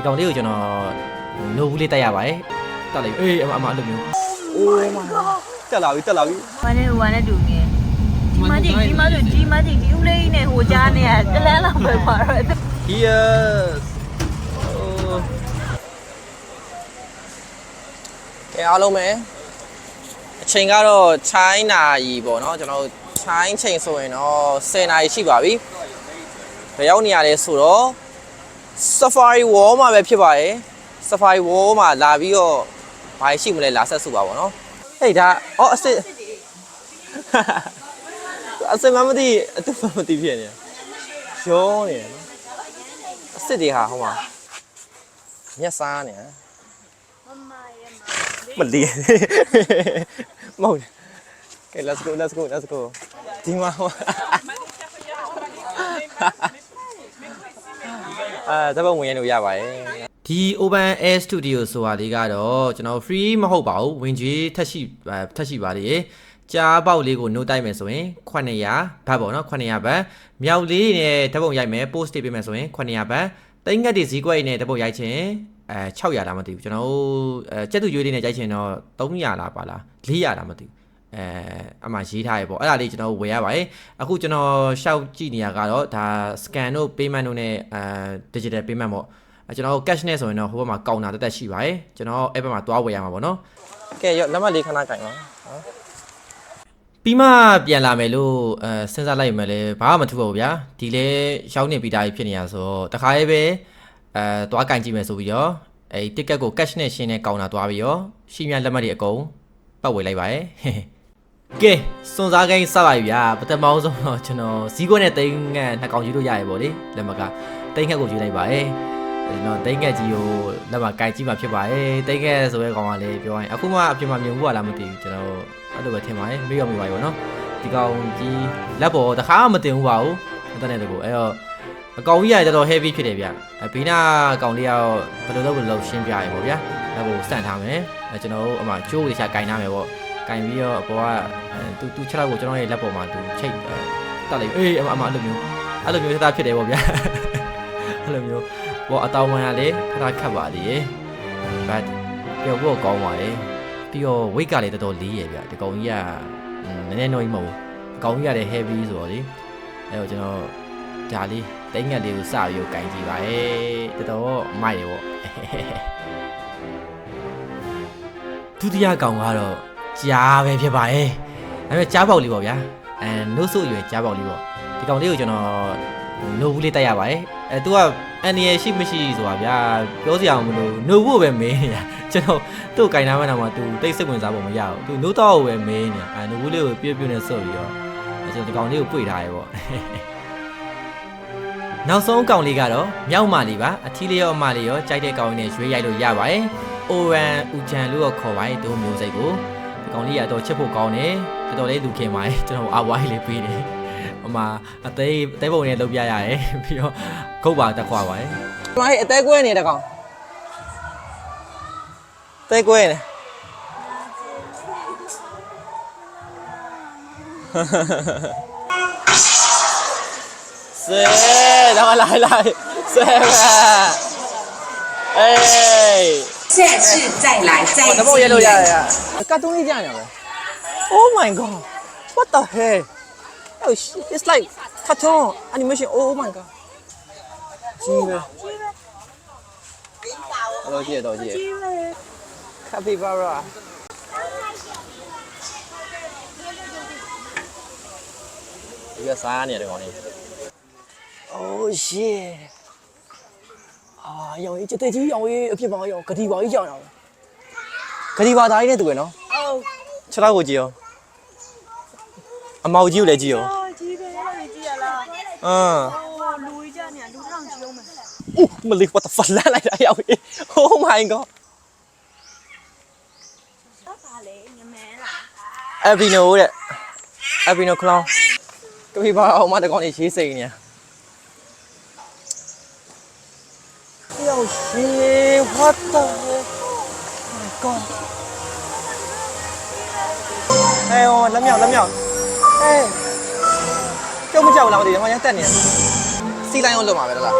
ဒီကောင်လေးကိုကျွန်တော်နိုဘူးလေးတက်ရပါတယ်တက်လိုက်အေးအမအဲ့လိုမျိုးအိုးမတက်လာပြီဝမ်းနဲ့တူနေဒီမကြီးဒီဦးလေးနဲ့ဟိုကြားနေရတလန်းလောက်ပဲပါတော့ Yes ကဲအားလုံးပဲအချိန်ကတော့ချိုင်းနာရီပေါ့နော်ကျွန်တော်ချိုင်းချိန်ဆိုရင်တော့10နာရီရှိပါပြီဘယ်ရောက်နေရလဲဆိုတော့ Safari Wall မှာပဲဖြစ်ပါတယ် Safari Wall မှာလာပြီးတော့ဘာရှိမလဲလာဆက်စုပါပေါ့နော်ဟေးဒါအော်အစစ်မသိအတူမသိဖြစ်နေရောနေတယ်နော်အစစ်တွေဟာဟိုမှာမျက်စားနေမလီမဟုတ်ကဲ let's go ဒီမှာတပတ်ဝင်ရလို့ရပါတယ်ဒီ Open Air Studio ဆိုတာလေးကတော့ကျွန်တော် free မဟုတ်ပါဘူးဝင်ကြီးထက်ရှိပါလေကြားပေါက်လေးကို note တိုက်မယ်ဆိုရင်900ဘတ်ပေါ့နော်900ဘတ်မြောက်လေးနဲ့ဓာတ်ပုံရိုက်မယ် post ပေးမယ်ဆိုရင်900ဘတ်တိတ်ငတ်တွေဈေးကွက်နဲ့ဓာတ်ပုံရိုက်ချင်600လားမသိဘူးကျွန်တော်ကြက်သူရွေးလေးနဲ့ရိုက်ချင်တော့300လားပါလား400လားမသိဘူးအမှရေးထားရပေါ့အဲ့ဒါလေးကျွန်တော်ဝယ်ရပါတယ်အခုကျွန်တော်ရှောက်ကြည့်နေရကတော့ဒါ scan တို့ payment တို့နဲ့ digital payment ပေါ့ကျွန်တော် cash နဲ့ဆိုရင်တော့ဟိုဘက်မှာကောင်တာတက်ရှိပါတယ်ကျွန်တော်အဲ့ဘက်မှာသွားဝယ်ရမှာပေါ့နော်ကဲရောလက်မှတ်လေးခဏကင်ပါပြီးမှပြန်လာမယ်လို့စဉ်းစားလိုက်မယ်လေဘာမှမထူပါဘူးဗျာဒီလဲရောက်နေပြီးသားဖြစ်နေရဆိုတော့တခါရေးပဲသွားကင်ကြည့်မယ်ဆိုပြီးတော့အဲ့ ticket ကို cash နဲ့ရှင်းနဲ့ကောင်တာသွားပြီးတော့ရှိမြလက်မှတ်တွေအကုန်ပတ်ဝေလိုက်ပါရဲ့ကဲစွန်စားကိန်းစပါပြီဗျာပထမဆုံးတော့ကျွန်တော်ဇီးခွက်နဲ့တိန်းငတ်နှစ်ကောင်ယူလို့ရရပေါ့လေလက်မှတ်ကတိန်းငတ်ကိုယူလိုက်ပါရဲ့ကျွန်တော်တိန်းငတ်ကြီးကိုလက်မှတ်ကင်ကြည့်မှဖြစ်ပါရဲ့တိန်းငတ်ဆိုရဲကောင်ကလည်းပြောရင်အခုမှအပြင်မှာမြင်ဘူးလားမသိဘူးကျွန်တော်အဲ့လိုပဲထင်ပါတယ်မေ့ရောမိပါရောနော်ဒီကောင်ကြီးလက်ပေါ်တခါမှမတင်ဘူးပါဘူးအတနဲ့တကူအဲ့တော့အကောင်ကြီးကတော်တော် heavy ဖြစ်တယ်ဗျဘေးနာကောင်လေးကတော့ဘယ်လိုလုပ်ရှင်းပြရပေါ့ဗျာလက်ကိုစန့်ထားမယ်ကျွန်တော်တို့အမှကျိုးလေးချကင်ထားမယ်ပေါ့ကင်ပြီးတော့အပေါ်ကသူ6လောက်ကိုကျွန်တော်ရဲ့လက်ပေါ်မှာသူချိတ်တက်လိုက်အေးအမှအဲ့လိုမျိုးသားဖြစ်တယ်ပေါ့ဗျာအဲ့လိုမျိုးပေါ်အတောင်ဝမ်းရလေခဏခတ်ပါလေဘတ်ပြောဖို့ကောင်းပါလေပြီးတော့ weight ကလည်းတော်တော်လေးရဗျဒီကောင်ကြီးကနည်းနည်းတော့မဟုတ်ဘူးဒီကောင်ကြီးကလည်း heavy ဆိုတော့လေအဲ့တော့ကျွန်တော်ဒါလေးတိတ်ငတ်လေးကိုစပြီးကင်ကြည့်ပါရဲ့တော်တော်မိုက်ရပေါ့ဒုတိယကောင်ကတော့ကြားပဲဖြစ်ပါရဲ့ဒါပေမဲ့ကြားပေါက်လေးပေါ့ဗျာနို့ဆိုရွယ်ကြားပေါက်လေးပေါ့ဒီကောင်လေးကိုကျွန်တော်နို့ဘူးလေးတက်ရပါတယ်သူကအန်နီရရှိမရှိဆိုတာဗျာပြောစရာမလိုနို့ဘူးပဲမင်းနေရကျွန်တော်သူ့ကင်ထားမှတော့မှသူတိတ်စိတ်ဝင်စားဖို့မရဘူးသူနို့တော့ပဲမင်းနေနို့ဘူးလေးကိုပြည့်နဲ့ဆော့ပြီးတော့ကျွန်တော်ဒီကောင်လေးကိုပွေထားရပေါ့နောက်ဆုံးကောင်လေးကတော့မြောက်မာလေးပါအထီးလေးရောအမလေးရောကြိုက်တဲ့ကောင်လေးနဲ့ရွေးရိုက်လို့ရပါတယ်အိုရန်ဦးချန်လို့ခေါ်ပါတယ်တို့မျိုးစိတ်ကိုဒီကောင်လေးကတော့ချစ်ဖို့ကောင်းတယ်တော်တော်လေးလူခင်ပါတယ်ကျွန်တော်အဝိုင်းလေးပေးတယ်ဟိုမှာအသေးပုံနဲ့လုပ်ပြရတယ်ပြီးတော့ခုတ်ပါတက်ခွာပါတယ်ကျွန်တော်အသေးကွဲနေတဲ့ကောင်သေးကွဲနေ来，这个，哎，下次再来，再怎么也都呀？干东西这样的？Oh my god! What the hell? Oh shit! It's like cartoon animation. Oh my god! 鸡呗。多谢。Capybara。一个3年的光年。Oh shit！ ရောင်ကြီးတဲ့ကြီးရောင်ကြီးအဖြစ်ပါရောဂတိပါကြီးကြောင်တော့ဂတိပါသားကြီးနဲ့တူရနော်ဟုတ်6လောက်ကိုကြည့်ရောအမောက်ကြီးကိုလည်းကြည့်ရောကြီးပဲလည်းကြည့်ရလားလူကြီးကြနေလူထောင်ကြည့်အောင်မယ်အိုးမလေး what the fuck လာလိုက်တာရောင်ကြီး Oh my god တော့ပါလေငမဲလားအဘီနို clown ဂတိပါအောင်မတကောင်လေးရေးစိန်နေ有戏 what the hell my god 哎呦လက်မြောက်ဟဲ့ကြောက်မကြောက်လားမသိဘူးဟိုရတက်နေစီတိုင်းရုံးလွတ်မှာပဲလား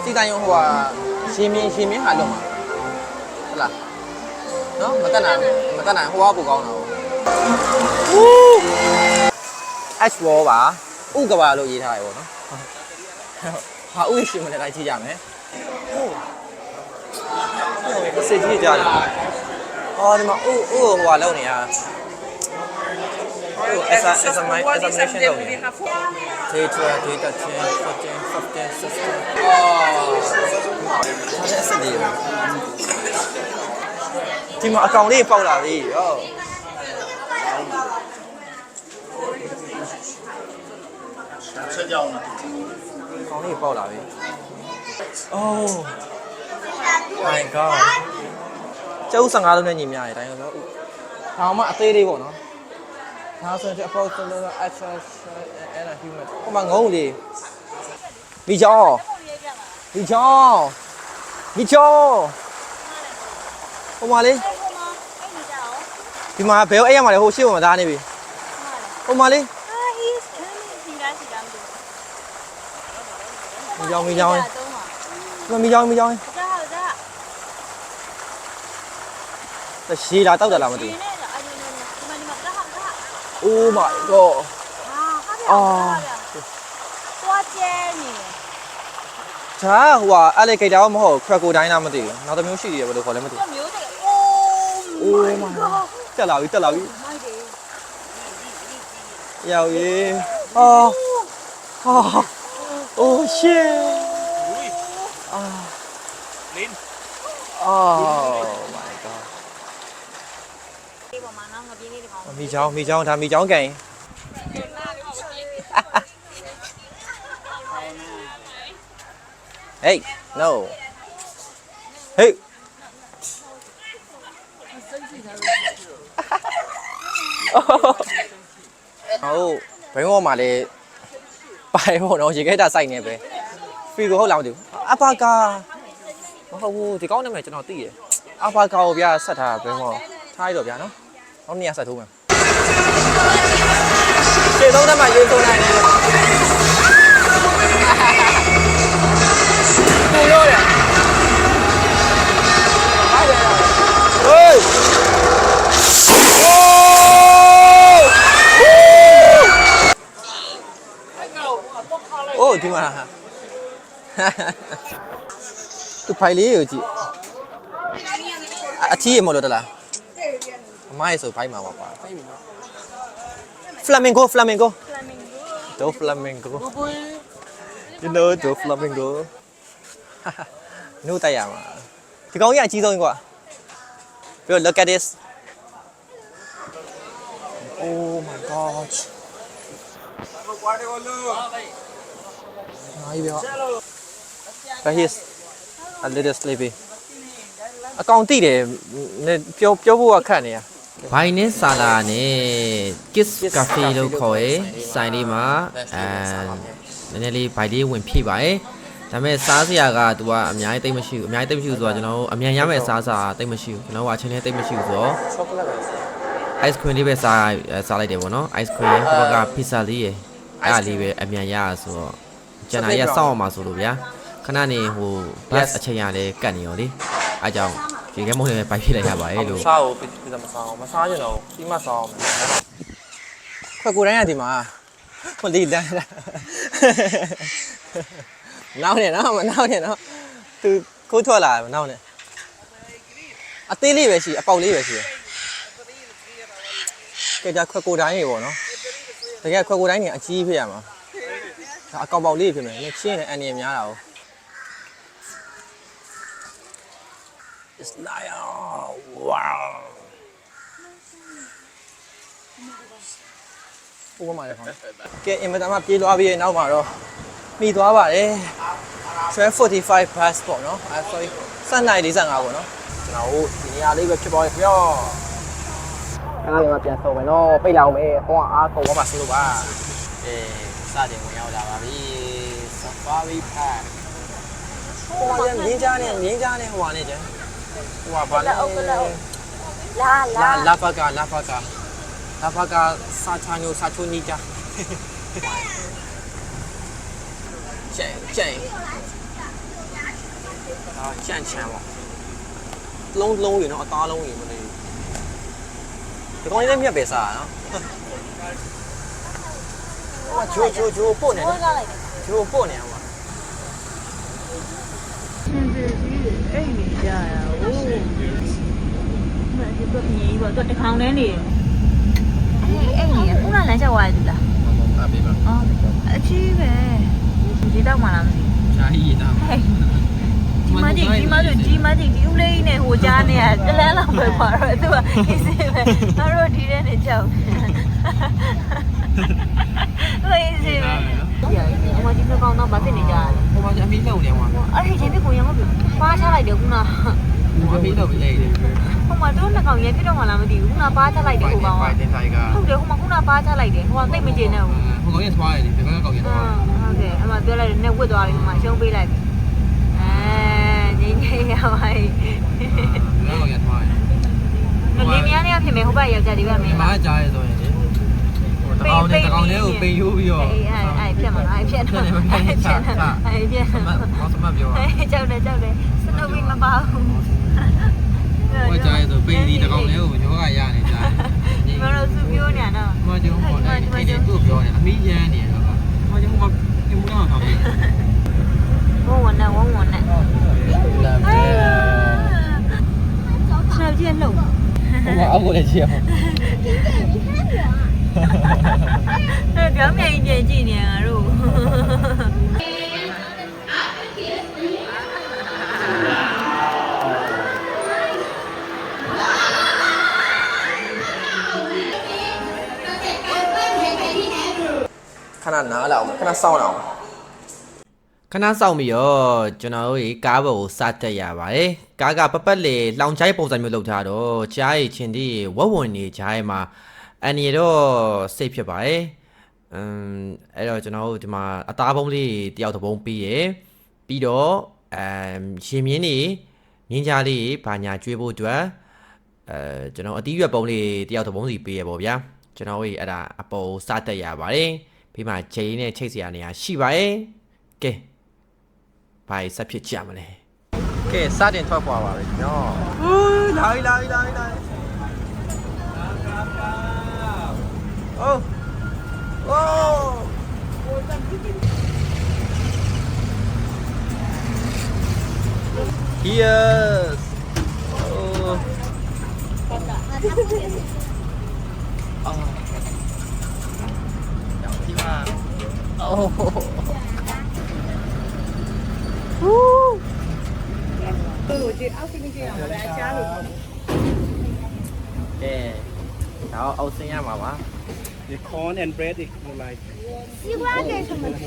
စီတိုင်းရုံးဟိုက ရှင်မင်းဟာလုံးမှာဟုတ်လားနော်မတက်နိုင်ဟိုကပူကောင်းတာဟုတ် H wall ပါဥကဘာလို့ရေးထားရပေါ့နော်ဟာဥရှင်မလည်းလိုက်ကြည့်ကြမယ်ဟုတ်စစ်ကြီးကြတယ်အော်ဒီမှာဥဟိုဟာလုံးနေရexamination လုပ်နေdata change 14 16ဒါလည်းအစစ်တွေပဲဒီမှာအကောင်လေးပေါက်လာပြီဟုတ်ဆက်ကြောင်းလားအကောင်လေးပေါက်လာပြီ Oh my god ကျုပ်15လုံးနဲ့ညီမရတယ်တိုင်းတော့ဒါမှအသေးလေးပေါ့နော်ဒါဆိုရင် approach လို့ access and human ဟိုမှာငုံလေးမိချောင်းဟိုမှာလေးဒီမှာဘယ်အဲ့ရမှာလဲဟိုရှေ့မှာသားနေပြီဟိုမှာလေးမိချောင်းဒီမှာမိချောင်းရှည်လာတောက်တယ်လားမသိဘူး Oh my god အာသွားကျဲနေဒါဟိုက alligator မဟုတ် crocodile လားမသိဘူးနောက်တစ်မျိုးရှိတယ်ဘယ်လိုခေါ်လဲမသိဘူးမျိုးတည်း Oh my god တက်လာပြီရောက်ရေးOh shit လင်း Oh my god ဒီပေါ်မှာငါပြင်းနေတယ်ကောင်မိချောင်းဒါမိချောင်းကန်Hey no Hey ဟုတ်ဘယ်မှာလဲပိုင်ဖို့တော့ရေခဲတာစိုက်နေပဲဖီကိုဟုတ်လားမသိဘူးအပါကာမဟုတ်ဘူးဒီကောင်းနာမည်ကျွန်တော်သိတယ်အပါကာကိုဗျာဆက်ထားဘယ်မှာထားရတော့ဗျာနော်နောက်နေ့ဆက်ထိုးမယ်ရှေ့သုံးတက်မှရေးသုံးနိုင်တယ်ပူလို့ရဟေးOh, di mana? သူဖိုင်လေးကိုကြည့်အထီးရမလို့တလားအမိုင်းဆိုဖိုင်မှာပါ Flamingo Do flamingo You know do flamingo နိုးတိုက်ရမှာဒီကောင်ကြီးအကြီးဆုံးကွာပြီးတော့ look at this Oh my god But he's a little sleepy. အကောင်တိတယ်ပြောဖို့ကခက်နေရဘိုင်နဲ့ဆာလာနဲ့ Kiss Cafe လို့ခေါ်ရဲဆိုင်လေးမှာနည်းနည်းလေးဘိုင်လေးဝင်ဖြည့်ပါရဲ့ဒါပေမဲ့စားစရာက तू ကအများကြီးတိတ်မရှိဘူးဆိုတော့ကျွန်တော်တို့အမြန်ရမယ့်စားစာတိတ်မရှိဘူးကျွန်တော်ကအချင်းလေးတိတ်မရှိဘူးဆိုတော့ ice cream လေးပဲစားလိုက်တယ်ပေါ့နော် ice cream ဟိုဘက်က pizza လေးရယ်အဲ့ဒါလေးပဲအမြန်ရဆိုတော့ကျန်တာရစောင့်အောင်ပါဆိုလို့ဗျာခဏနေဟို bus အချိန်ရလဲကတ်နေရောလေအားကြောင့်ဒီကဲမဟုတ်လည်းပိုက်ပြလိုက်ရပါရဲ့လို့စားဖို့ပြမစားအောင်မစားကြတော့ဒီမှာစားအောင်ခွက်ကိုတိုင်းရဒီမှာဟိုလေးတန်းနောက်နေနော်မနောက်နေနော်သူခိုးထွက်လာမနောက်နေအသေးလေးပဲရှိအပေါက်လေးပဲရှိကဲဒါခွက်ကိုတိုင်းရေပေါ့နော်တကယ်ခွက်ကိုတိုင်းနေအကြီးဖြစ်ရမှာဒါအကောင်ပေါက်လေးဖြစ်မယ်နဲ့ချင်းနဲ့အန်ရများတာ哦 It's like wow ဘုမမာလေခေါင်းကဲအင်မတန်မှပြေးသွားပြီးရဲ့နောက်မှာတော့မိသွားပါတယ်12:45 bus ပေါ့နော်sorry 7:45ပေါ့နော်ကျွန်တော်တို့ဒီနေရာလေးပဲဖြစ်သွားပြီပြောအဲ့ဒါကပြန်ဆုံးမယ်နော်ပိတ်လာအောင်မယ်ဟိုကအားကုန်သွားမှဆိုလို့ပါစတင်ဝင်ရောက်လာပါပြီ Safari Park ဟိုကမြင်းကြားနဲ့ဟိုဟာနဲ့ကျန်ဟိုကဘာလဲလာဖကာစာချာနီကြကျန် ကြံ့ချမ်းပေါ့လုံးရနော်အသားလုံးရမလို့ဒီကောင်လေးလည်းမြက်ပဲစားနော်ဟိုချိုးပို့နေတယ်ချိုးပို့နေအောင်ပါ ရှင်စီအိမ်နေကြရဟိုမဒီတော့မြည်ပေါ့တော့တခေါင်တန်းနေအိမ်နေခုနလမ်းလျှောက်သွားတယ်လား အားပေးပါ အော်အချီးပဲဒီတော့မှလားမသိ ရှားဟီတာ ဒီမကြီးဒီဦးလေးနဲ့ဟိုကြားနေရတလန်းလောက်ပဲပါတော့သူကအေးစေးပဲငါတို့ဒီထဲနေကြောက်ဟိုအေးစေးပဲအမဒီကောင်တော့မဖြစ်နေကြတယ် ဟိုမှာအမီးလုံနေမှာ အဲ့ဒီချင်းကိုရမပြီပါချလိုက်တယ်ခုန ဟိုအမီးလုံပြီးလိုက်တယ် ဟိုမှာတို့နှစ်ကောင်ရဲပြတော့မှလားမသိဘူးခုနပါချလိုက်တယ်ဟိုကောင်က ဖိုင်တင်ထိုင်က ဟုတ်တယ်ဟိုမှာခုနပါချလိုက်တယ်ဟိုကသိမကျင်နဲ့ဘူး ဟိုကောင်ကြီးသွားရတယ်ဒီကောင်ကောင်ကြီးသွား ဟုတ်တယ်အမပြောလိုက်တယ်နဲ့ဝစ်သွားတယ်ဟိုမှာရှုံးပေးလိုက်ငင်းရပါ ဒီကောင်ကြီးသွားရတယ် နေမြန်းနေဖြစ်မယ်ဟိုဘက်ယောက်ျားဒီဘက်မင်း မားကြားရဆိုရင်လေဟိုတကောင်လေးကိုပိန်ယူပြီးတော့ အဲ့ဖြတ်မှာအဲ့ဖြတ်တော့အဲ့ဖြတ်မောစမပြော ကြောက်တယ်စနိုဘီမပါဘူး ဟိုကြားရဆိုပိန်ဒီတကောင်လေးကိုယောဂရနေကြတယ် ဒီမှာတော့သူပြောနေတော့ မကျုံဟောတယ်ဒီကိုပြောနေအမီးရမ်းနေတော့မကျုံဟိုဒီမူတော့ဆောင်နေ ဝုန်းနဲ့လာပဲ ဆက်ကြည့်လို့ ဟိုမှာအောက်ကိုလည်းကြည့်အောင် အဲ့ပြောင်းမြန်ကြီးကြည့်နေရတို့ ခဏနားလာအောင်ခဏစောင့်အောင်ခဏစောင့်ပြီးတော့ကျွန်တော်တို့ကားပေါ်ကိုစတက်ရပါတယ်ကားကပပတ်လေလောင်ချိုင်းပုံစံမျိုးလုပ်ထားတော့ကြားရချင်းဒီဝက်ဝင်နေကြားရမှာအန်ရီတော့စိတ်ဖြစ်ပါတယ်အဲ့တော့ကျွန်တော်တို့ဒီမှာအသားပုံးလေးတယောက်တစ်ပုံးပြီးရယ်ပြီးတော့ရှင်မြင်းနေမြင်းကြားလေးဘာညာကျွေးဖို့အတွက်ကျွန်တော်အတီးရွက်ပုံးလေးတယောက်တစ်ပုံးစီပေးရပေါ့ဗျာကျွန်တော်တို့အဲ့ဒါအပေါ်စတက်ရပါတယ်ပြီးမှဂျိန်းနဲ့ချိတ်စရာနေရာရှိပါရဲ့ကဲဘာဆက်ဖြစ်ကြမလဲကဲစတင်ထွက်သွားပါပြီနော်ဟူးလာအိုးYes. Oh. Oh. Woo. Okay. Đó, Âu xin nha mà má. The corn and bread is more like. 西瓜给什么吃？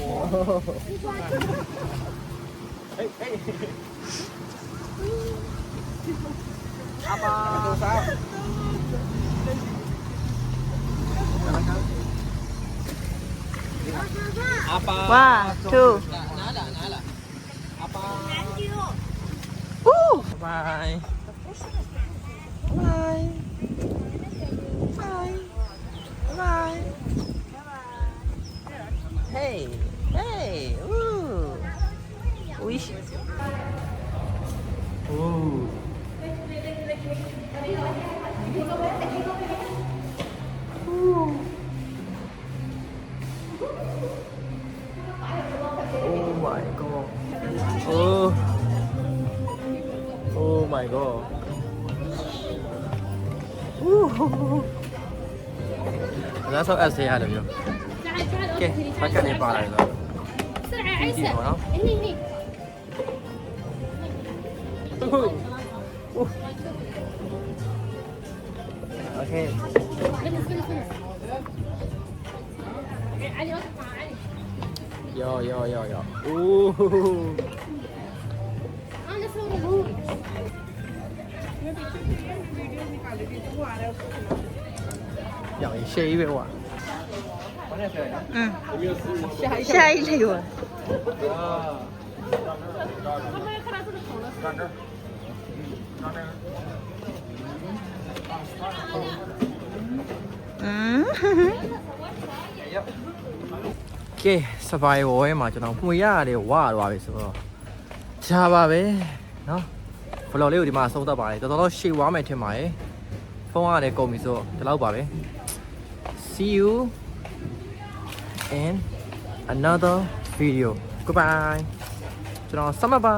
阿爸，做啥？阿爸。 One, two. 拿了。阿爸。Woo. Bye. Bye. Hey. Ooh. Ui. Ooh. Oh my god. Oh my god. Giá số SC hai được chưa? Ok, bắt cái này vào này rồi. Đi vào đó. Ok. Yo. Dạo này xí vậy ạ. Sai rồi. Ok, survival မှာကျွန်တော်မှွေရတယ်ဝါသွားပြီဆိုတော့ရှားပါပဲ နော် vlog လေးကိုဒီမှာဆုံးသတ်ပါတယ်တော်တော်ရှေ့ဝါမယ်ထင်ပါတယ်ဖုန်းကလည်းကုန်ပြီဆိုတော့ဒီလောက်ပါပဲ see you in another video goodbye ကျွန်တော်ဆက်မှတ်ပါ